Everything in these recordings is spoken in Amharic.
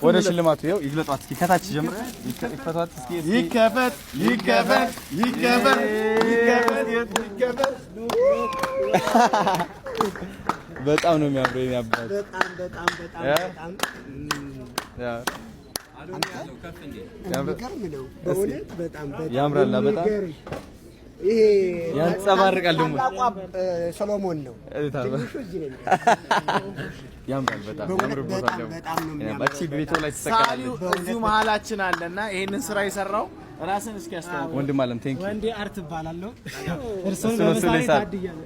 ወደ ሽልማቱ ይኸው ይግለጧት እስኪ ከታች ጀምረ ይከፈቷት እስኪ ይከፈት በጣም ነው የሚያምረው የሚያባል በጣም ያ ያምራል በጣም ይሄ ያንጸባርቃል ደግሞ ሰሎሞን ነው ያምራል በጣም ያምርበታል በጣም ነው ያምራል ቤቱ ላይ ተሰቀላለ እዚሁ መሃላችን አለና ይሄንን ስራ የሰራው ራስን እስኪ ያስተዋውቅ ወንድም አለም ቴንክ ዩ ወንዴ አርት ባላለው እርሶን በመሳይ ታድያለ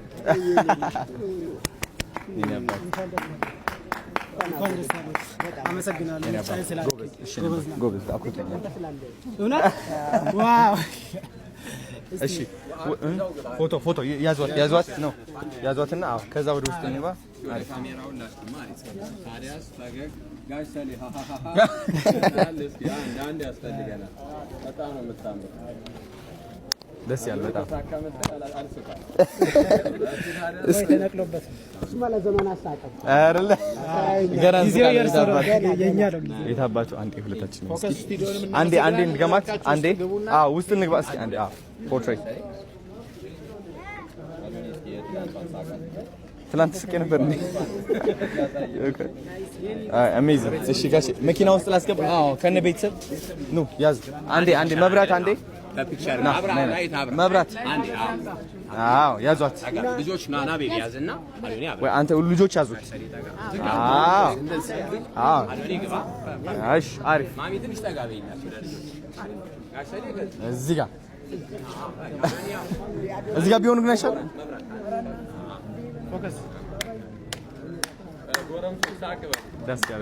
አመሰግናለሁ ቻይ ስላልከኝ ጎበዝ አኩተኛ እውነት ዋው እሺ ፎቶ ያዟት ነው ያዟትና አዎ ከዛ ወደ ውስጥ እንባ ካሜራውን ላስማር ታዲያስ ፈገግ ጋሽሰሊ አንድ ያስፈልገናል በጣም ነው የምታምረው ደስ ያለ በጣም እስኪ ተነቅሎበት እሱ ማለት ዘመን አሳቀም አይደለ ገራን የኛ ነው የታባቱ አንዴ ሁለታችን ነው አንዴ እንገማት አንዴ ውስጥ እንግባ እስኪ አንዴ ፖርትሬት ትላንት ስቄ ነበር እንዴ አሜዚንግ እሺ ጋሽ መኪና ውስጥ ላስገባ ከነ ቤተሰብ ኑ ያዝ አንዴ መብራት አንዴ በፒክቸር መብራት አንዴ ያዟት ልጆች ናና ቤቢ ያዝና አሉኒ አብራ ወይ አንተ ልጆች ያዙት እሺ አሪፍ ማሚ ትንሽ ጠጋ በይናችሁ ለልጆች እዚህ ጋር ቢሆን ግን አይሻልም ፎከስ ጎረምቱ ሳቅበ ደስ ያለ